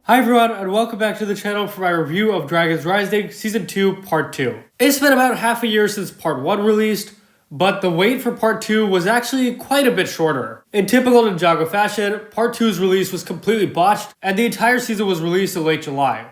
Hi everyone, and welcome back to the channel for my review of Dragon's Rising Season 2 Part 2. It's been about half a year since Part 1 released, but the wait for Part 2 was actually quite a bit shorter. In typical Ninjago fashion, Part 2's release was completely botched, and the entire season was released in late July.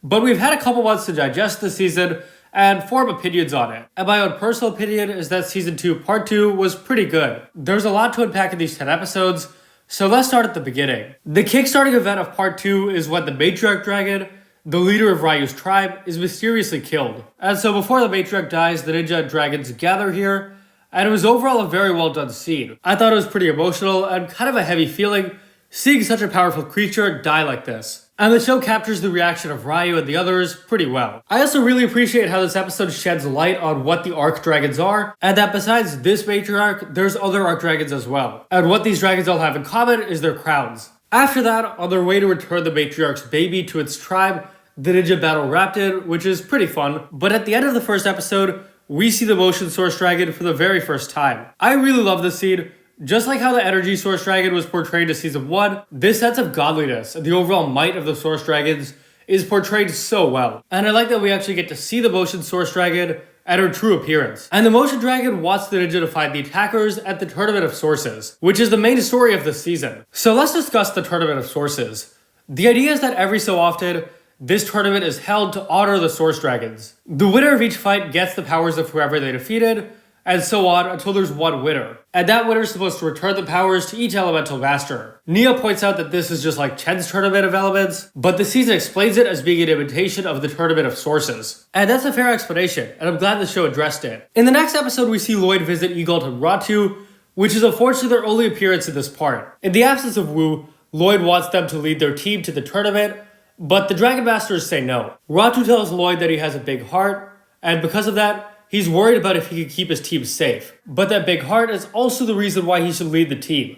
But we've had a couple months to digest the season and form opinions on it. And my own personal opinion is that Season 2 Part 2 was pretty good. There's a lot to unpack in these 10 episodes, so let's start at the beginning. The kickstarting event of Part 2 is when the Matriarch Dragon, the leader of Ryu's tribe, is mysteriously killed. And so before the Matriarch dies, the Ninja and Dragons gather here, and it was overall a very well done scene. I thought it was pretty emotional and kind of a heavy feeling seeing such a powerful creature die like this. And the show captures the reaction of Ryu and the others pretty well. I also really appreciate how this episode sheds light on what the Arc Dragons are, and that besides this Matriarch, there's other Arc Dragons as well. And what these dragons all have in common is their crowns. After that, on their way to return the Matriarch's baby to its tribe, the ninja battle Raptor, which is pretty fun. But at the end of the first episode, we see the Motion Source Dragon for the very first time. I really love this scene. Just like how the Energy Source Dragon was portrayed in Season 1, this sense of godliness and the overall might of the Source Dragons is portrayed so well. And I like that we actually get to see the Motion Source Dragon at her true appearance. And the Motion Dragon wants the ninja to find the attackers at the Tournament of Sources, which is the main story of this season. So let's discuss the Tournament of Sources. The idea is that every so often, this tournament is held to honor the Source Dragons. The winner of each fight gets the powers of whoever they defeated, and so on until there's one winner. And that winner is supposed to return the powers to each elemental master. Nia points out that this is just like Chen's tournament of elements, but the season explains it as being an imitation of the Tournament of Sources. And that's a fair explanation, and I'm glad the show addressed it. In the next episode, we see Lloyd visit Eagle and Ratu, which is unfortunately their only appearance in this part. In the absence of Wu, Lloyd wants them to lead their team to the tournament, but the Dragon Masters say no. Ratu tells Lloyd that he has a big heart, and because of that, he's worried about if he can keep his team safe. But that big heart is also the reason why he should lead the team.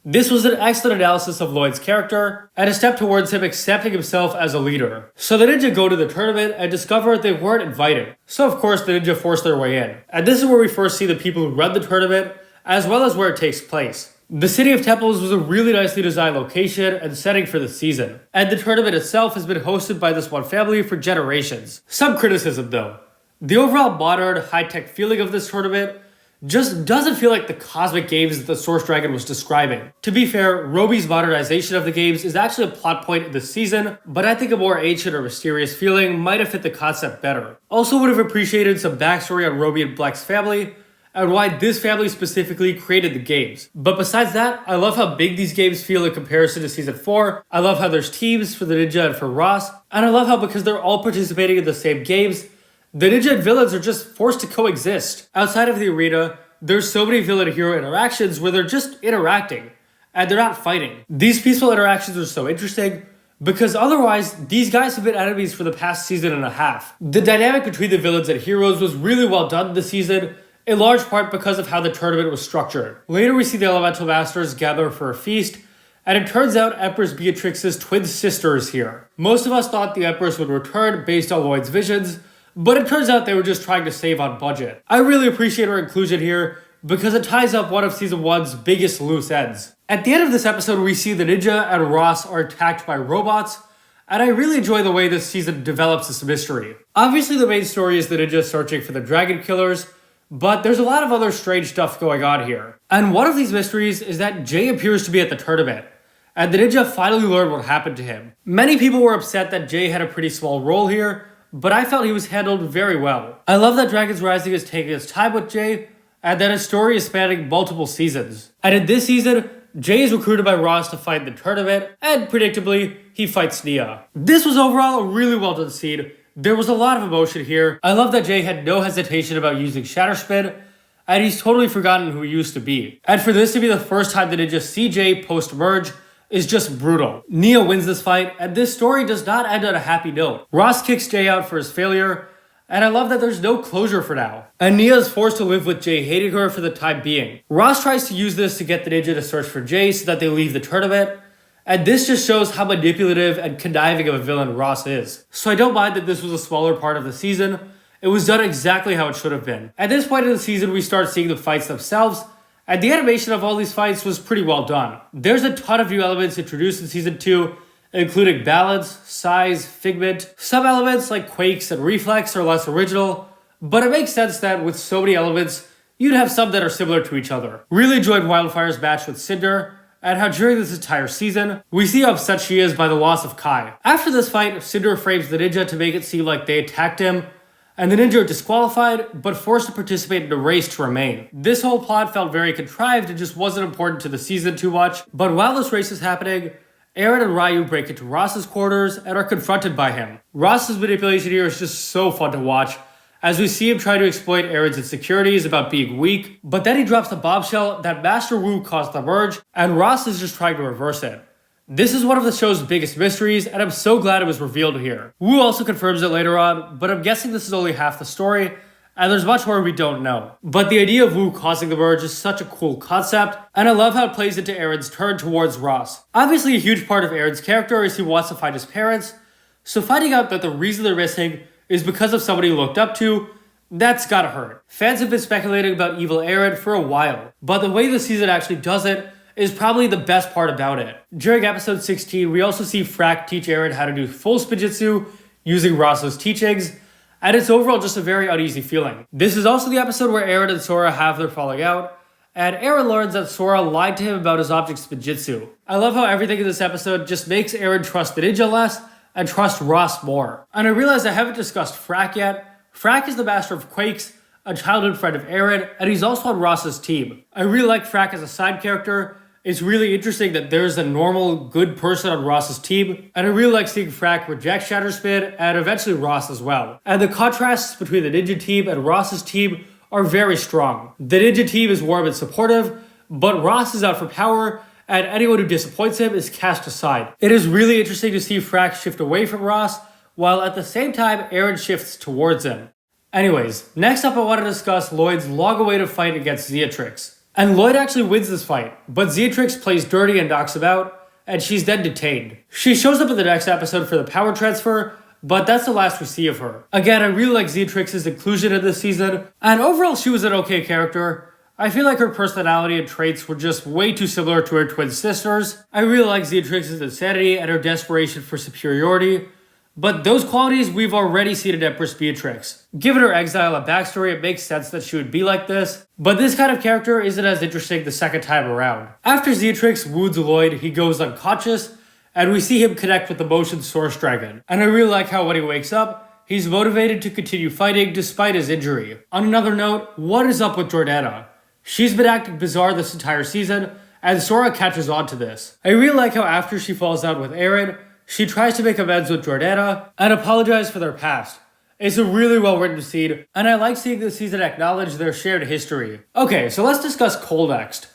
This was an excellent analysis of Lloyd's character, and a step towards him accepting himself as a leader. So the ninja go to the tournament and discover they weren't invited. So of course the ninja force their way in. And this is where we first see the people who run the tournament, as well as where it takes place. The City of Temples was a really nicely designed location and setting for the season. And the tournament itself has been hosted by this one family for generations. Some criticism though. The overall modern, high-tech feeling of this tournament just doesn't feel like the cosmic games that the Source Dragon was describing. To be fair, Roby's modernization of the games is actually a plot point in this season, but I think a more ancient or mysterious feeling might have fit the concept better. Also would have appreciated some backstory on Roby and Black's family, and why this family specifically created the games. But besides that, I love how big these games feel in comparison to Season 4, I love how there's teams for the ninja and for Ross, and I love how because they're all participating in the same games, the ninja and villains are just forced to coexist. Outside of the arena, there's so many villain-hero interactions where they're just interacting, and they're not fighting. These peaceful interactions are so interesting, because otherwise, these guys have been enemies for the past season and a half. The dynamic between the villains and heroes was really well done this season, in large part because of how the tournament was structured. Later we see the Elemental Masters gather for a feast, and it turns out Empress Beatrix's twin sister is here. Most of us thought the Empress would return based on Lloyd's visions, but it turns out they were just trying to save on budget. I really appreciate her inclusion here because it ties up one of Season 1's biggest loose ends. At the end of this episode, we see the ninja and Ross are attacked by robots, and I really enjoy the way this season develops this mystery. Obviously, the main story is the ninja searching for the dragon killers, but there's a lot of other strange stuff going on here. And one of these mysteries is that Jay appears to be at the tournament, and the ninja finally learned what happened to him. Many people were upset that Jay had a pretty small role here, but I felt he was handled very well. I love that Dragon's Rising is taking its time with Jay, and that his story is spanning multiple seasons. And in this season, Jay is recruited by Ross to fight in the tournament, and predictably, he fights Nia. This was overall a really well done scene. There was a lot of emotion here. I love that Jay had no hesitation about using Shatter Spin, and he's totally forgotten who he used to be. And for this to be the first time the ninja see Jay post-merge, is just brutal. Nia wins this fight, and this story does not end on a happy note. Ross kicks Jay out for his failure, and I love that there's no closure for now. And Nia is forced to live with Jay hating her for the time being. Ross tries to use this to get the ninja to search for Jay so that they leave the tournament, and this just shows how manipulative and conniving of a villain Ross is. So I don't mind that this was a smaller part of the season. It was done exactly how it should have been. At this point in the season, we start seeing the fights themselves, and the animation of all these fights was pretty well done. There's a ton of new elements introduced in Season 2, including balance, size, figment. Some elements like quakes and reflex are less original, but it makes sense that with so many elements, you'd have some that are similar to each other. Really enjoyed Wildfire's match with Cinder, and how during this entire season, we see how upset she is by the loss of Kai. After this fight, Cinder frames the ninja to make it seem like they attacked him, and the ninja are disqualified, but forced to participate in a race to remain. This whole plot felt very contrived and just wasn't important to the season too much, but while this race is happening, Arin and Ryu break into Ross's quarters and are confronted by him. Ross's manipulation here is just so fun to watch, as we see him try to exploit Arin's insecurities about being weak, but then he drops the bombshell that Master Wu caused the merge, and Ross is just trying to reverse it. This is one of the show's biggest mysteries, and I'm so glad it was revealed here. Wu also confirms it later on, but I'm guessing this is only half the story, and there's much more we don't know. But the idea of Wu causing the merge is such a cool concept, and I love how it plays into Arin's turn towards Ross. Obviously, a huge part of Arin's character is he wants to find his parents, so finding out that the reason they're missing is because of somebody he looked up to, that's gotta hurt. Fans have been speculating about evil Arin for a while, but the way the season actually does it is probably the best part about it. During episode 16, we also see Frack teach Arin how to do full spinjitzu using Ross's teachings, and it's overall just a very uneasy feeling. This is also the episode where Arin and Sora have their falling out, and Arin learns that Sora lied to him about his object spinjitzu. I love how everything in this episode just makes Arin trust the ninja less, and trust Ross more. And I realize I haven't discussed Frack yet. Frack is the master of Quakes, a childhood friend of Arin, and he's also on Ross's team. I really like Frack as a side character. It's really interesting that there's a normal, good person on Ross's team, and I really like seeing Frack reject Shatterspin, and eventually Ross as well. And the contrasts between the ninja team and Ross's team are very strong. The ninja team is warm and supportive, but Ross is out for power, and anyone who disappoints him is cast aside. It is really interesting to see Frack shift away from Ross, while at the same time Arin shifts towards him. Anyways, next up I want to discuss Lloyd's long-awaited fight against Zeatrix. And Lloyd actually wins this fight, but Zeatrix plays dirty and knocks him out, and she's then detained. She shows up in the next episode for the power transfer, but that's the last we see of her. Again, I really like Zeatrix's inclusion in this season, and overall she was an okay character. I feel like her personality and traits were just way too similar to her twin sisters. I really like Zeatrix's insanity and her desperation for superiority, but those qualities we've already seen in Empress Beatrix. Given her exile and backstory, it makes sense that she would be like this, but this kind of character isn't as interesting the second time around. After Zeatrix wounds Lloyd, he goes unconscious, and we see him connect with the Motion Source Dragon. And I really like how when he wakes up, he's motivated to continue fighting despite his injury. On another note, what is up with Jordana? She's been acting bizarre this entire season, and Sora catches on to this. I really like how after she falls out with Arin, she tries to make amends with Jordana and apologize for their past. It's a really well written scene, and I like seeing this season acknowledge their shared history. Okay, so let's discuss Cole next.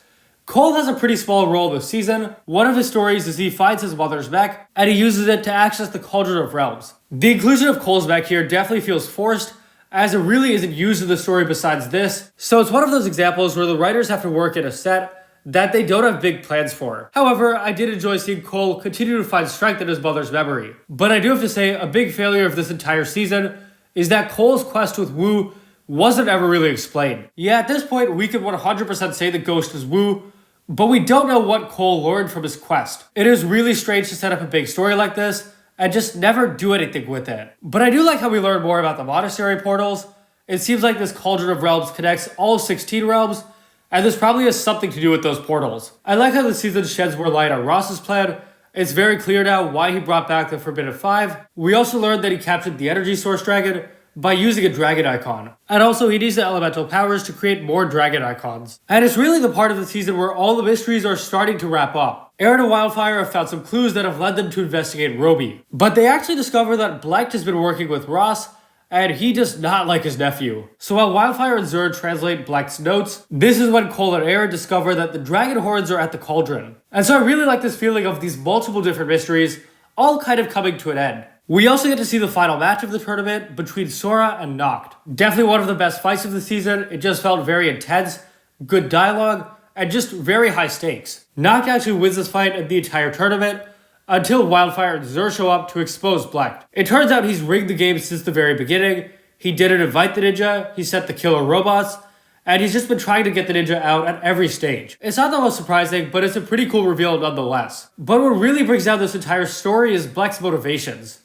Cole has a pretty small role this season. One of his stories is he finds his mother's mech, and he uses it to access the Cauldron of Realms. The inclusion of Cole's mech here definitely feels forced, as it really isn't used in the story besides this, so it's one of those examples where the writers have to work in a set that they don't have big plans for. However, I did enjoy seeing Cole continue to find strength in his mother's memory. But I do have to say, a big failure of this entire season is that Cole's quest with Wu wasn't ever really explained. Yeah, at this point, we could 100% say the ghost is Wu, but we don't know what Cole learned from his quest. It is really strange to set up a big story like this, and just never do anything with it. But I do like how we learn more about the monastery portals. It seems like this Cauldron of Realms connects all 16 realms, and this probably has something to do with those portals. I like how the season sheds more light on Ross's plan. It's very clear now why he brought back the Forbidden Five. We also learned that he captured the Energy Source Dragon by using a dragon icon. And also he needs the elemental powers to create more dragon icons. And it's really the part of the season where all the mysteries are starting to wrap up. Arin and Wildfire have found some clues that have led them to investigate Roby. But they actually discover that Black has been working with Ross, and he does not like his nephew. So while Wildfire and Zerd translate Black's notes, this is when Cole and Arin discover that the dragon horns are at the cauldron. And so I really like this feeling of these multiple different mysteries all kind of coming to an end. We also get to see the final match of the tournament between Sora and Noct. Definitely one of the best fights of the season. It just felt very intense, good dialogue, and just very high stakes. Noct actually wins this fight in the entire tournament until Wildfire and Zerd show up to expose Black. It turns out he's rigged the game since the very beginning. He didn't invite the ninja, he sent the killer robots, and he's just been trying to get the ninja out at every stage. It's not the most surprising, but it's a pretty cool reveal nonetheless. But what really brings down this entire story is Black's motivations.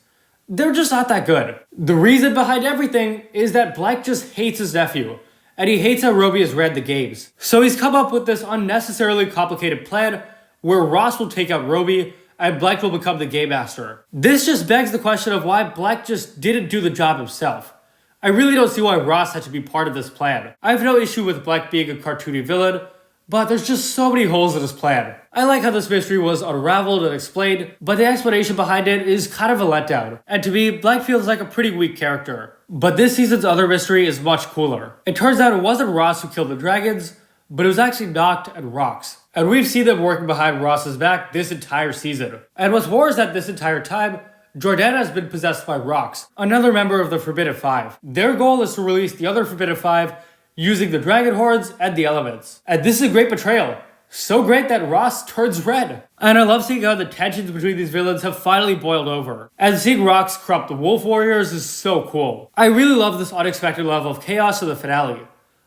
They're just not that good. The reason behind everything is that Black just hates his nephew, and he hates how Roby has read the games. So he's come up with this unnecessarily complicated plan where Ross will take out Roby and Black will become the game master. This just begs the question of why Black just didn't do the job himself. I really don't see why Ross had to be part of this plan. I have no issue with Black being a cartoony villain, but there's just so many holes in his plan. I like how this mystery was unraveled and explained, but the explanation behind it is kind of a letdown. And to me, Black feels like a pretty weak character. But this season's other mystery is much cooler. It turns out it wasn't Ross who killed the dragons, but it was actually Noct and Rox. And we've seen them working behind Ross's back this entire season. And what's more is that this entire time, Jordana has been possessed by Rox, another member of the Forbidden Five. Their goal is to release the other Forbidden Five using the dragon horns and the elements. And this is a great betrayal. So great that Ross turns red. And I love seeing how the tensions between these villains have finally boiled over. And seeing Rox corrupt the Wolf Warriors is so cool. I really love this unexpected level of chaos in the finale.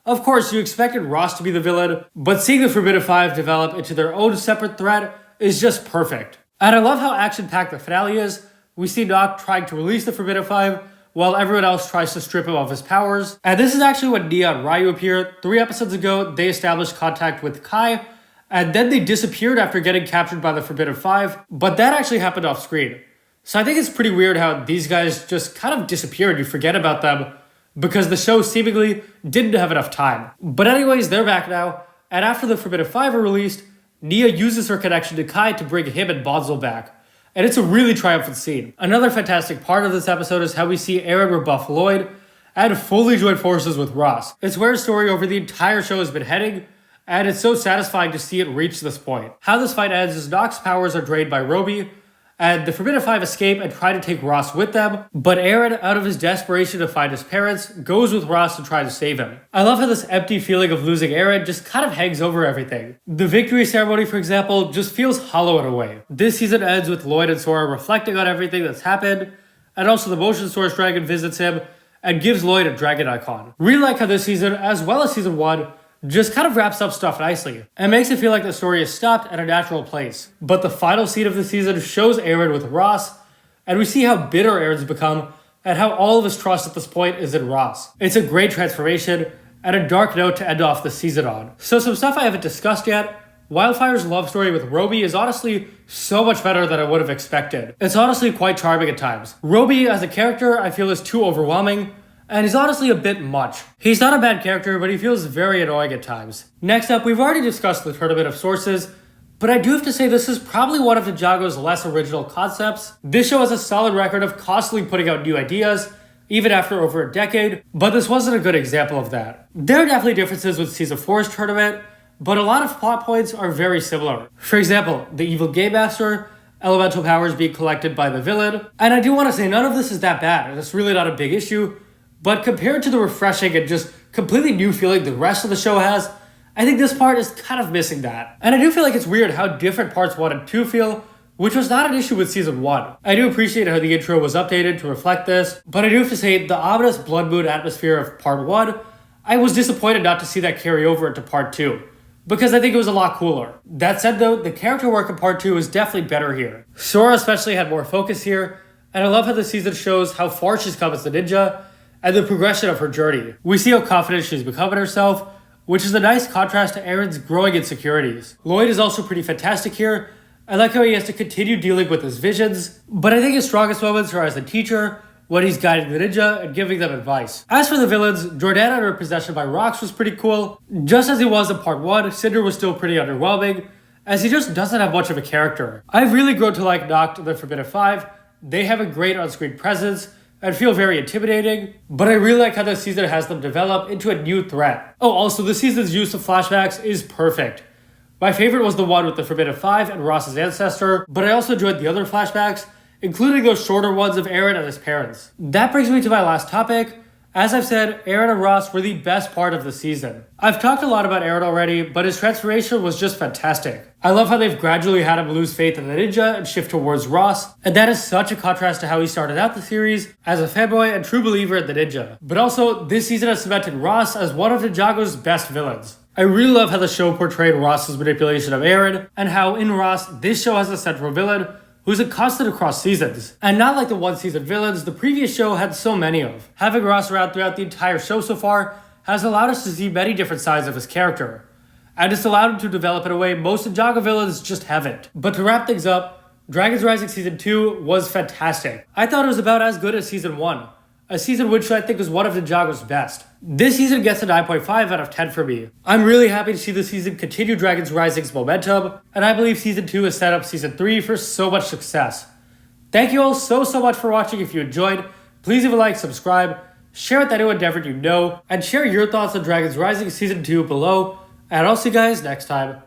Of course, you expected Ross to be the villain, but seeing the Forbidden Five develop into their own separate threat is just perfect. And I love how action-packed the finale is. We see Noct trying to release the Forbidden Five, while everyone else tries to strip him of his powers. And this is actually when Nia and Ryu appeared. 3 episodes ago, they established contact with Kai, and then they disappeared after getting captured by the Forbidden Five, but that actually happened off screen. So I think it's pretty weird how these guys just kind of disappeared. You forget about them because the show seemingly didn't have enough time. But anyways, they're back now, and after the Forbidden Five are released, Nia uses her connection to Kai to bring him and Bonzo back. And it's a really triumphant scene. Another fantastic part of this episode is how we see Arin rebuff Lloyd and fully join forces with Ross. It's where his story over the entire show has been heading, and it's so satisfying to see it reach this point. How this fight ends is Noct's powers are drained by Roby, and the Forbidden Five escape and try to take Ross with them, but Arin, out of his desperation to find his parents, goes with Ross to try to save him. I love how this empty feeling of losing Arin just kind of hangs over everything. The victory ceremony, for example, just feels hollow in a way. This season ends with Lloyd and Sora reflecting on everything that's happened, and also the Motion Source Dragon visits him and gives Lloyd a dragon icon. Really like how this season, as well as season 1, just kind of wraps up stuff nicely, and makes it feel like the story is stopped at a natural place. But the final scene of the season shows Arin with Ross, and we see how bitter Arin's become, and how all of his trust at this point is in Ross. It's a great transformation, and a dark note to end off the season on. So some stuff I haven't discussed yet. Wildfire's love story with Roby is honestly so much better than I would have expected. It's honestly quite charming at times. Roby as a character I feel is too overwhelming, and he's honestly a bit much. He's not a bad character, but he feels very annoying at times. Next up, we've already discussed the Tournament of Sources, but I do have to say this is probably one of Ninjago's less original concepts. This show has a solid record of constantly putting out new ideas, even after over a decade, but this wasn't a good example of that. There are definitely differences with Season 4's tournament, but a lot of plot points are very similar. For example, the evil Game Master, elemental powers being collected by the villain, and I do want to say none of this is that bad, and it's really not a big issue, but compared to the refreshing and just completely new feeling the rest of the show has, I think this part is kind of missing that. And I do feel like it's weird how different parts 1 and 2 feel, which was not an issue with Season 1. I do appreciate how the intro was updated to reflect this, but I do have to say the ominous blood moon atmosphere of Part 1, I was disappointed not to see that carry over into Part 2, because I think it was a lot cooler. That said though, the character work in Part 2 is definitely better here. Sora especially had more focus here, and I love how the season shows how far she's come as a ninja, and the progression of her journey. We see how confident she's become in herself, which is a nice contrast to Arin's growing insecurities. Lloyd is also pretty fantastic here. I like how he has to continue dealing with his visions, but I think his strongest moments are as a teacher, when he's guiding the ninja and giving them advice. As for the villains, Jordana and her possession by Rox was pretty cool. Just as he was in Part 1, Cinder was still pretty underwhelming, as he just doesn't have much of a character. I've really grown to like Noct and the Forbidden Five. They have a great on-screen presence, and feel very intimidating, but I really like how this season has them develop into a new threat. Oh, also, this season's use of flashbacks is perfect. My favorite was the one with the Forbidden Five and Ross's ancestor, but I also enjoyed the other flashbacks, including those shorter ones of Arin and his parents. That brings me to my last topic, As I've said, Arin and Ross were the best part of the season. I've talked a lot about Arin already, but his transformation was just fantastic. I love how they've gradually had him lose faith in the ninja and shift towards Ross, and that is such a contrast to how he started out the series as a fanboy and true believer in the ninja. But also, this season has cemented Ross as one of Ninjago's best villains. I really love how the show portrayed Ross's manipulation of Arin, and how in Ross, this show has a central villain who's a constant across seasons, and not like the one-season villains the previous show had so many of. Having Ross around throughout the entire show so far has allowed us to see many different sides of his character, and it's allowed him to develop in a way most Ninjago villains just haven't. But to wrap things up, Dragon's Rising Season 2 was fantastic. I thought it was about as good as Season 1, a season which I think is one of Ninjago's best. This season gets a 9.5 out of 10 for me. I'm really happy to see this season continue Dragon's Rising's momentum, and I believe Season 2 has set up Season 3 for so much success. Thank you all so much for watching. If you enjoyed, please leave a like, subscribe, share with anyone Endeavor you know, and share your thoughts on Dragon's Rising Season 2 below, and I'll see you guys next time.